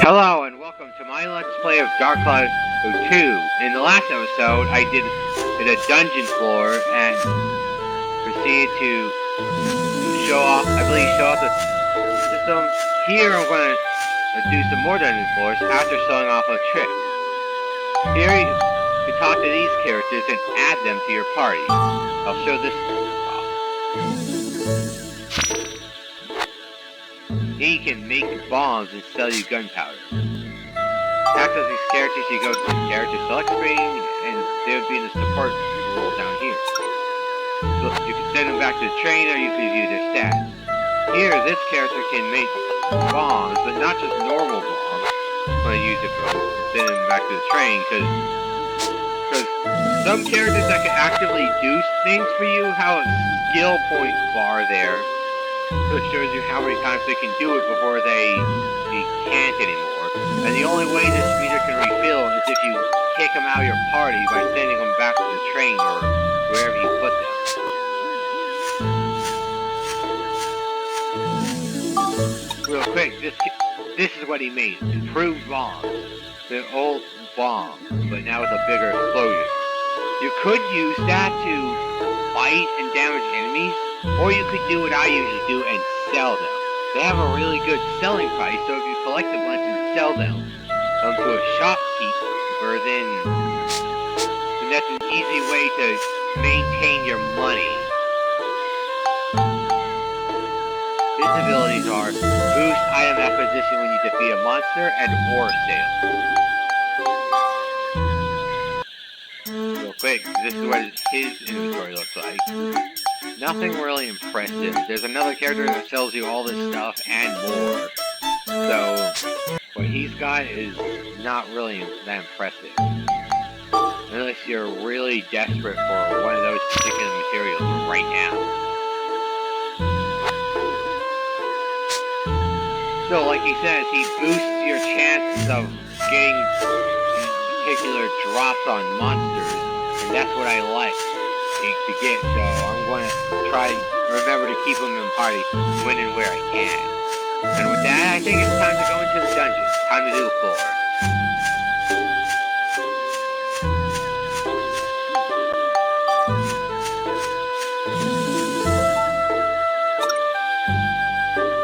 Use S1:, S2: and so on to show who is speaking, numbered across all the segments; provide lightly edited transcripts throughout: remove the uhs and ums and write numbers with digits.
S1: Hello and welcome to my Let's Play of Dark Cloud 2. In the last episode, I did a dungeon floor and proceeded to show off the system. Here I'm going to do some more dungeon floors after showing off a trick. Here you can talk to these characters and add them to your party. I'll show this off. He can make bombs and sell you gunpowder. Access these characters, you go to the character select screen, and they would be in the support role down here. So you can send them back to the trainer, you can view their stats. Here, this character can make bombs, but not just normal bombs. I'm going to use it for sending them back to the train, because some characters that can actively do things for you have a skill point bar there. So it shows you how many times they can do it before they can't anymore. And the only way this meter can refill is if you kick them out of your party by sending them back to the train or wherever you put them. Real quick, this is what he made. Improved bombs. The old bomb, but now with a bigger explosion. You could use that to fight and damage enemies, or you could do what I usually do and sell them. They have a really good selling price, so if you collect a bunch and sell them to a shopkeeper, then that's an easy way to maintain your money. His abilities are boost item acquisition when you defeat a monster and ore sales. Real quick, this is what his inventory looks like. Nothing really impressive. There's another character that sells you all this stuff and more. So, what he's got is not really that impressive. Unless you're really desperate for one of those particular materials right now. So, like he says, he boosts your chances of getting particular drops on monsters, and that's what I like to get, so I'm going to try remember to keep them in party when and where I can. And with that, I think it's time to go into the dungeon. Time to do the floor.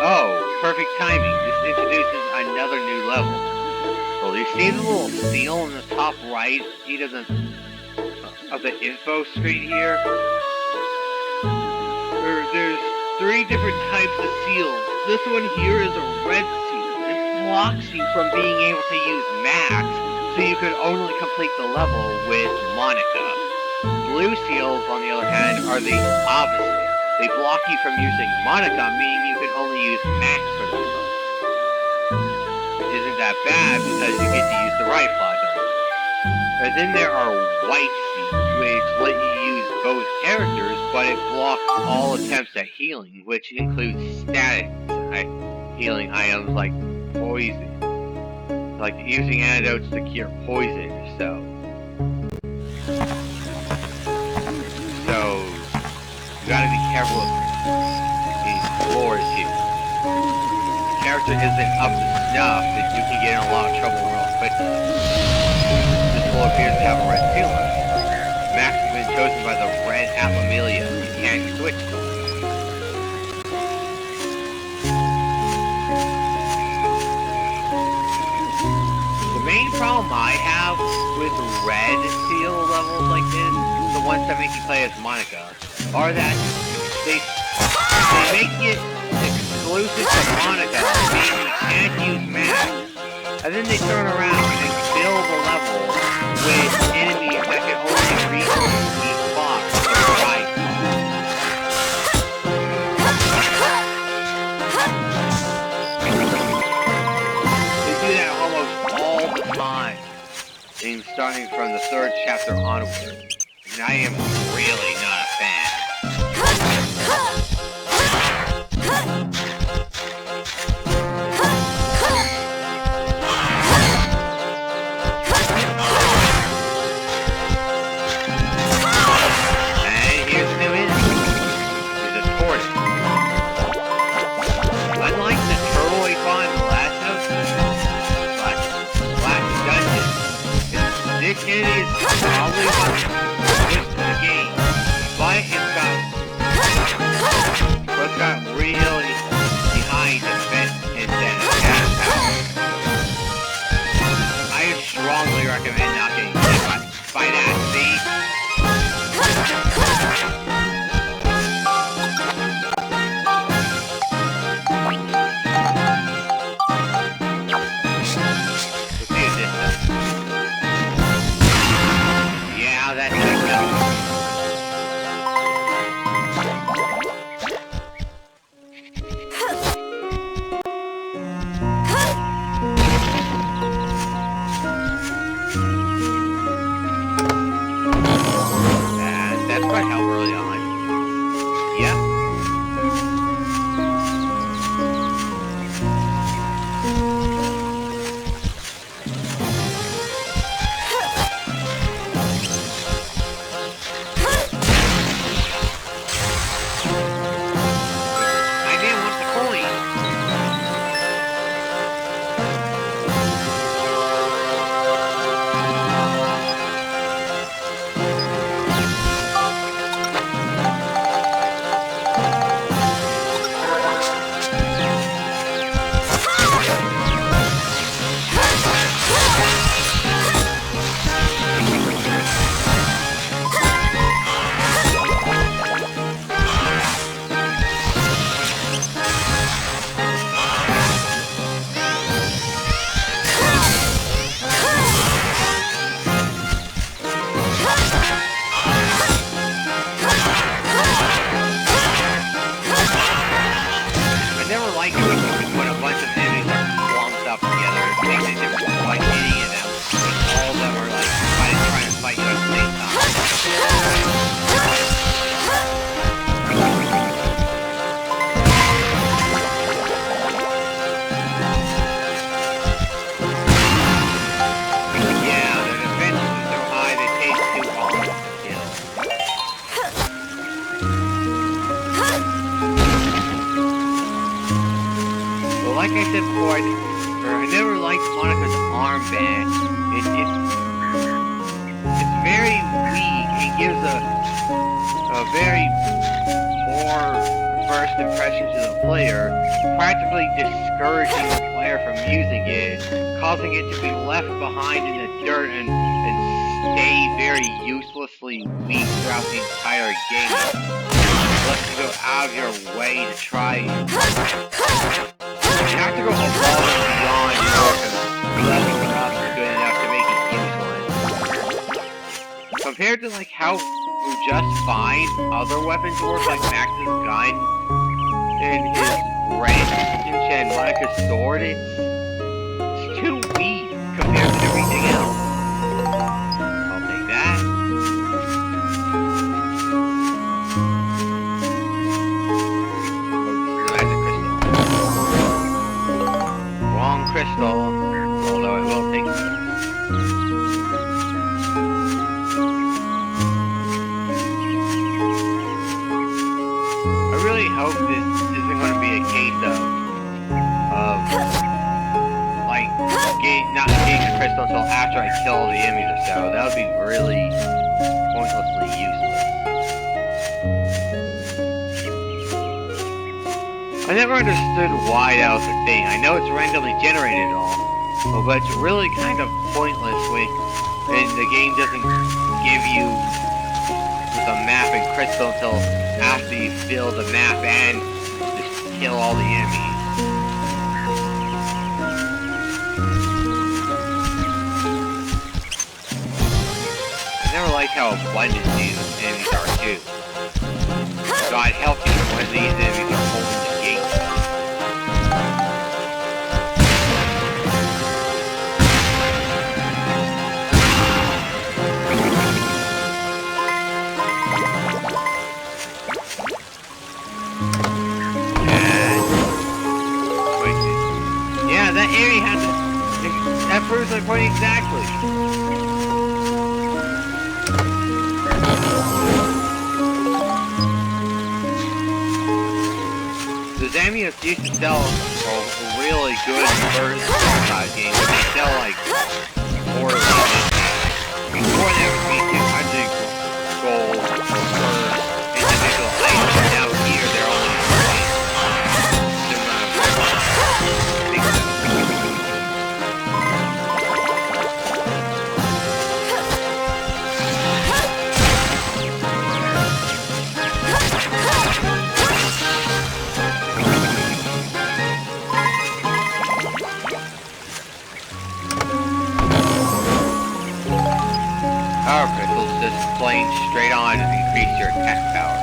S1: Oh, perfect timing. This introduces another new level. Well, you see the little seal in the top right of the info screen here? There's 3 different types of seals. This one here is a red seal. It blocks you from being able to use Max, so you can only complete the level with Monica. Blue seals, on the other hand, are the opposite. They block you from using Monica, meaning you can only use Max for the level. Which isn't that bad, because you get to use the right plot. And then there are white seals, which let you use both characters, but it blocks all attempts at healing, which includes static healing items like poison. Like using antidotes to cure poison or so. So, you gotta be careful of these floors here. If the character isn't up to snuff, then you can get in a lot of trouble real quickly. This floor appears to have a red seal on it. Max has been chosen by the red Apomelia. You can't switch to it. The main problem I have with red seal levels like this, the ones that make you play as Monica, are that they make it exclusive to Monica, meaning you can't use Max, and then they turn around and fill the level with enemies that can only reach these spots with the right They do that almost all the time, starting from the 3rd chapter onward, and I am really not a fan. But like I said before, I never liked Monika's armband. It's very weak. It gives a very poor first impression to the player, practically discouraging the player from using it, causing it to be left behind in the dirt and stay very uselessly weak throughout the entire game. Unless you go out of your way to try. You have to go above and beyond in order to level it up good enough to make it useless. Compared to like how just fine other weapons work, like Max's gun and his wrench and Monika's sword, it's too weak compared to everything else. I'll take that. Magic crystal. Wrong crystal, although I will take it. I really hope this isn't going to be a case of like not getting the crystal until after I kill the enemies or so. That would be really pointlessly useless. I never understood why that was a thing. I know it's randomly generated and all, but it's really kind of pointless when the game doesn't give you the map and crystal until after you fill the map and just kill all the enemies. I never liked how abundant these enemies are too. God help you when these enemies are holding the gate. That area has that proves my point exactly. The Zamias used to sell really good first games. They sell like poorly. Before there would be 200 gold per individual item. Now here they're only power crystals just plain straight on and increase your attack power.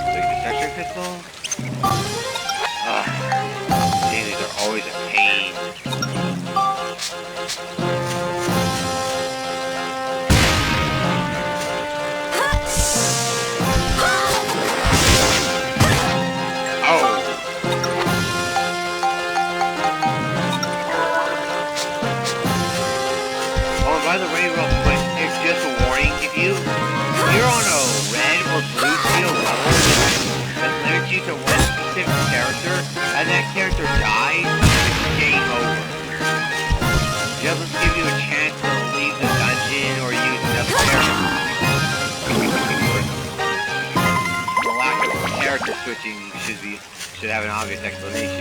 S1: So detection crystals? Ugh. These are always a pain. By the way, real quick, it's just a warning. If you're on a red or blue seal level that limits you to one specific character, and that character dies, it's game over. It doesn't give you a chance to leave the dungeon or use another character. The lack of character switching should have an obvious explanation.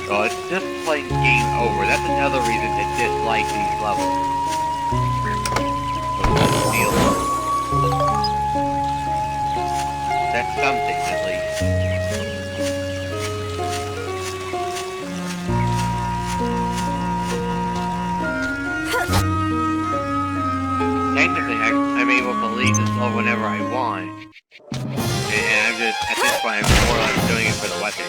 S1: So it's just plain game over. That's another reason to dislike these levels. That's something, at least. Technically, I'm able to leave this level whenever I want. And I'm just, at this point, I'm more or less doing it for the weapon.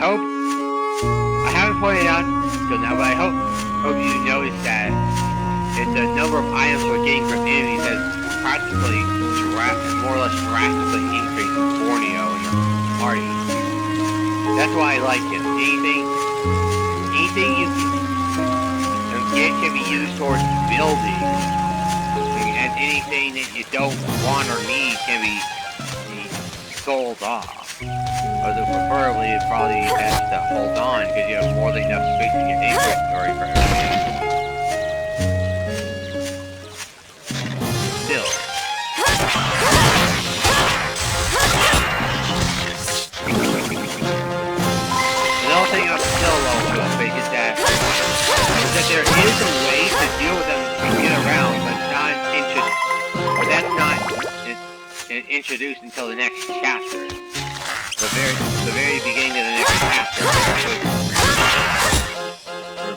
S1: I haven't pointed out until now, but I hope you noticed that the number of items we're getting from enemies has practically more or less drastically increased in Borneo and the party. That's why I like him. Anything you can towards building, and anything that you don't want or need can be sold off. Although preferably, it probably has to hold on because you have more than enough space in your inventory for everything. Still. Another thing I'm still low with is that there is a way to deal with them to get around, but that's not introduced until the next chapter. The very beginning of the next chapter.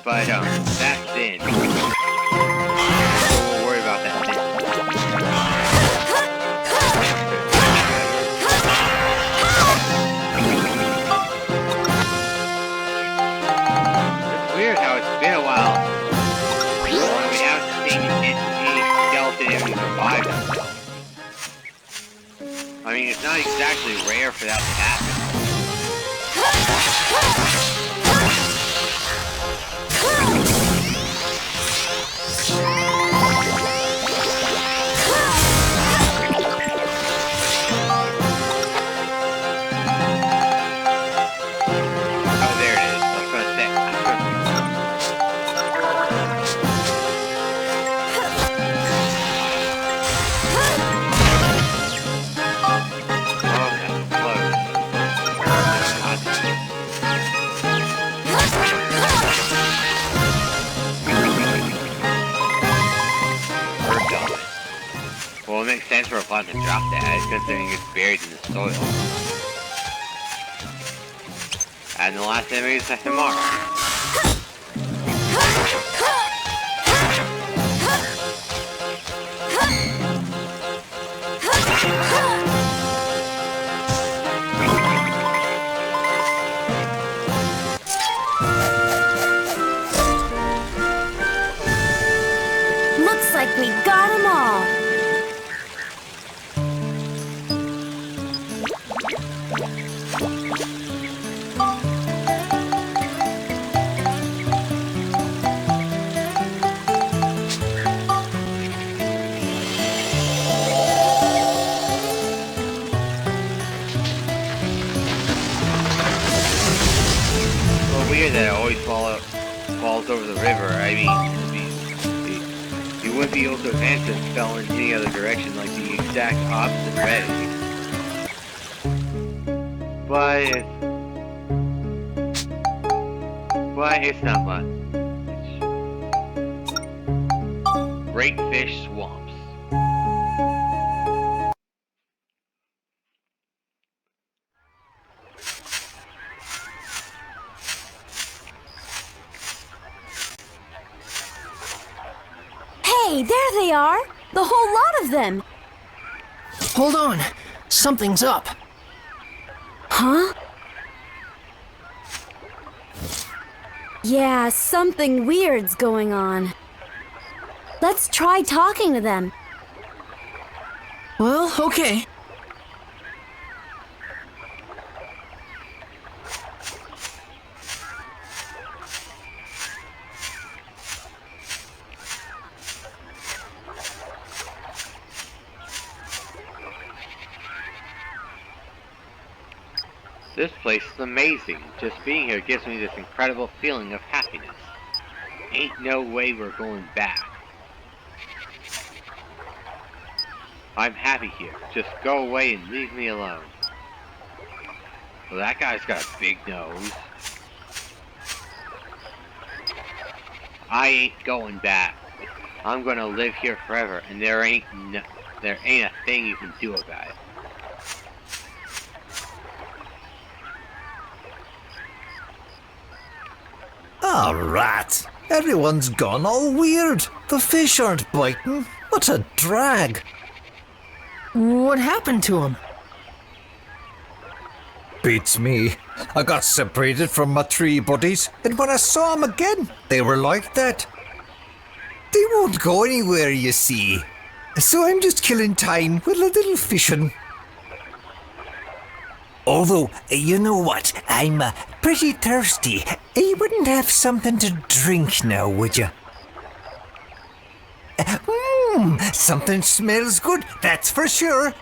S1: But that's then. We'll worry about that then. It's weird how it's been a while. We haven't seen any skeleton ever survive themselves. I mean, it's not exactly rare for that to happen. Oh, there it is. I was gonna say. Well, it makes sense for a plant to drop that, considering it's buried in the soil. And the last enemy is a Himara.
S2: Looks like we got them all.
S1: That it always falls over the river. I mean, you wouldn't be able to advance if it fell in any other direction, like the exact opposite direction. But it's not much. Great Fish Swamps.
S2: Hey, there they are! The whole lot of them!
S3: Hold on! Something's up!
S2: Huh? Yeah, something weird's going on. Let's try talking to them.
S3: Well, okay.
S1: This place is amazing. Just being here gives me this incredible feeling of happiness. Ain't no way we're going back. I'm happy here. Just go away and leave me alone. Well, that guy's got a big nose. I ain't going back. I'm gonna live here forever, and there ain't a thing you can do about it.
S4: Ah, rat! Everyone's gone all weird. The fish aren't biting. What a drag.
S3: What happened to him?
S4: Beats me. I got separated from my tree buddies, and when I saw them again, they were like that. They won't go anywhere, you see. So I'm just killing time with a little fishing. Although, you know what? I'm pretty thirsty. You wouldn't have something to drink now, would you? Something smells good, that's for sure.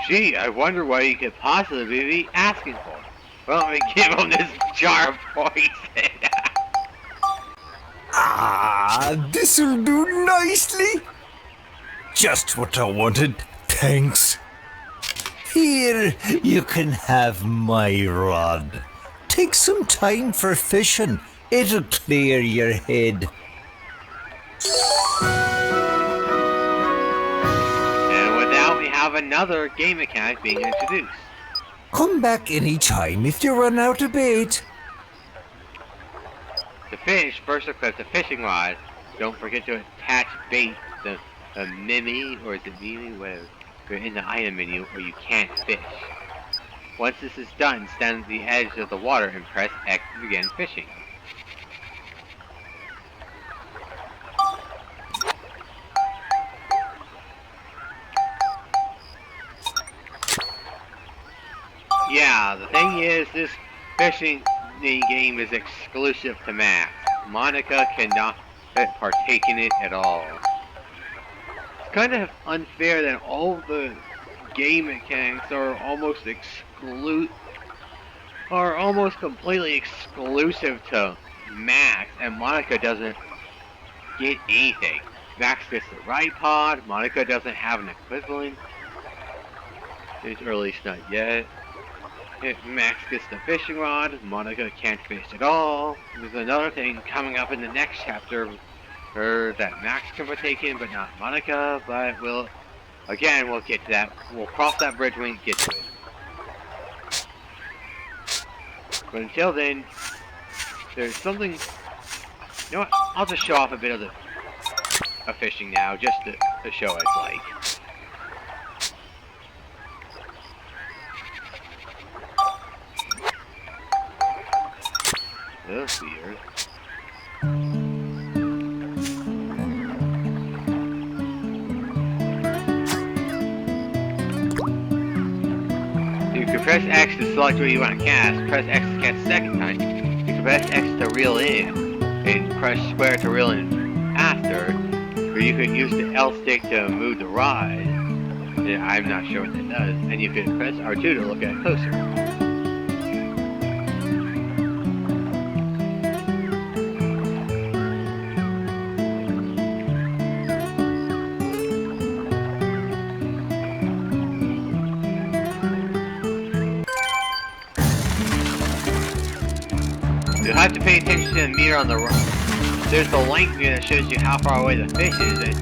S1: Gee, I wonder what he could possibly be asking for. Well, let me give him this jar of poison.
S4: This'll do nicely. Just what I wanted, thanks. Here, you can have my rod. Take some time for fishing. It'll clear your head.
S1: And with that, we have another game mechanic being introduced.
S4: Come back any time if you run out of bait.
S1: To fish, first equip the fishing rod. Don't forget to attach bait, the Mimi, or is it Mimi, whatever, in the item menu, or you can't fish. Once this is done, stand at the edge of the water and press X to begin fishing. Yeah, the thing is, this fishing game is exclusive to Max. Monica cannot partake in it at all. It's kind of unfair that all the game mechanics are almost completely exclusive to Max, and Monica doesn't get anything. Max gets the ride pod, Monica doesn't have an equivalent. Or at least not yet. If Max gets the fishing rod, Monica can't fish at all. There's another thing coming up in the next chapter that Max can partake in, but not Monica. But we'll get to that. We'll cross that bridge when we get to it. But until then, there's something. You know what? I'll just show off a bit of fishing now, just to show what it's like. That's weird. You can press X to select what you want to cast, press X to cast a second time. You can press X to reel in, and press square to reel in after, or you can use the L stick to move the rod. I'm not sure what that does, and you can press R2 to look at it closer. You have to pay attention to the meter on the rock. There's the length meter that shows you how far away the fish is and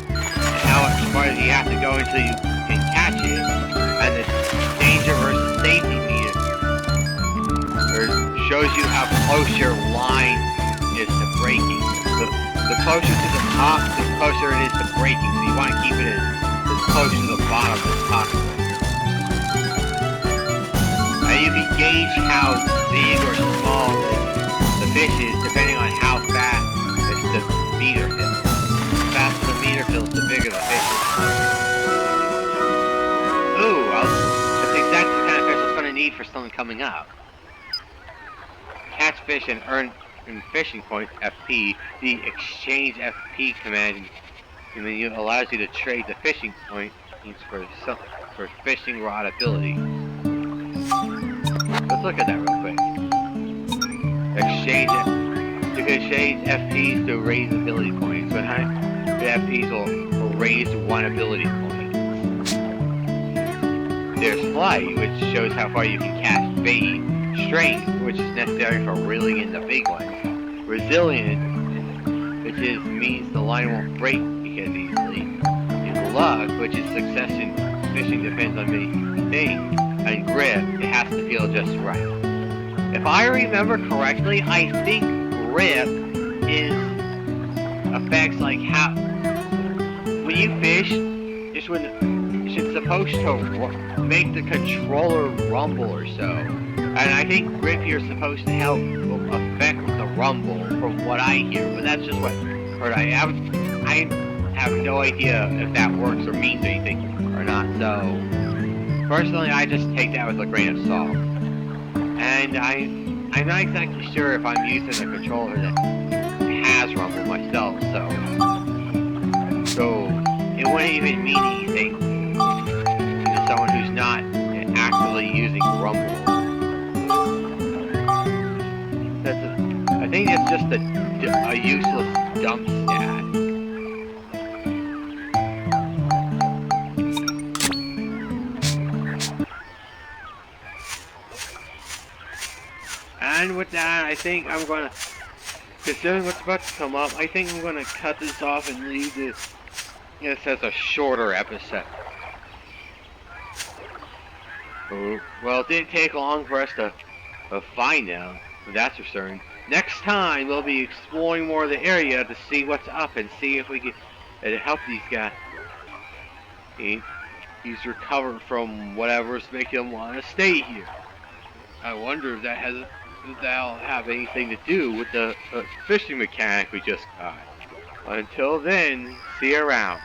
S1: how much farther you have to go until you can catch it. And the danger versus safety meter shows you how close your line is to breaking. The closer to the top, the closer it is to breaking. So you want to keep it as close to the bottom as possible. And you can gauge how big or small the fish is depending on how fast the meter fills. The faster the meter fills, the bigger the fish is. Ooh, well, that's exactly the kind of fish I was going to need for something coming up. Catch fish and earn fishing points, FP. The exchange FP command allows you to trade the fishing points for fishing rod ability. Let's look at that real quick. You can exchange FPs to raise ability points. So the FPs will raise one ability point. There's flight, which shows how far you can cast bait. Strength, which is necessary for reeling in the big ones. Resilient, which means the line won't break because easily. And luck, which is success in fishing depends on many things. And grip, it has to feel just right. If I remember correctly, I think grip affects like how when you fish, it's supposed to make the controller rumble or so. And I think grip here is supposed to help affect the rumble, from what I hear. But that's just what I have no idea if that works or means anything or not. So personally, I just take that with a grain of salt. And I'm not exactly sure if I'm using a controller that has rumble myself, so it wouldn't even mean anything to someone who's not actively using rumble. I think it's just a useless dump stat. And with that, I think I'm gonna, considering what's about to come up, I think I'm gonna cut this off and leave this as a shorter episode. Well, it didn't take long for us to find them, that's for certain. Next time, we'll be exploring more of the area to see what's up and see if we can help these guys. He's recovered from whatever's making him want to stay here. I wonder if that'll have anything to do with the fishing mechanic we just got. Until then, see you around.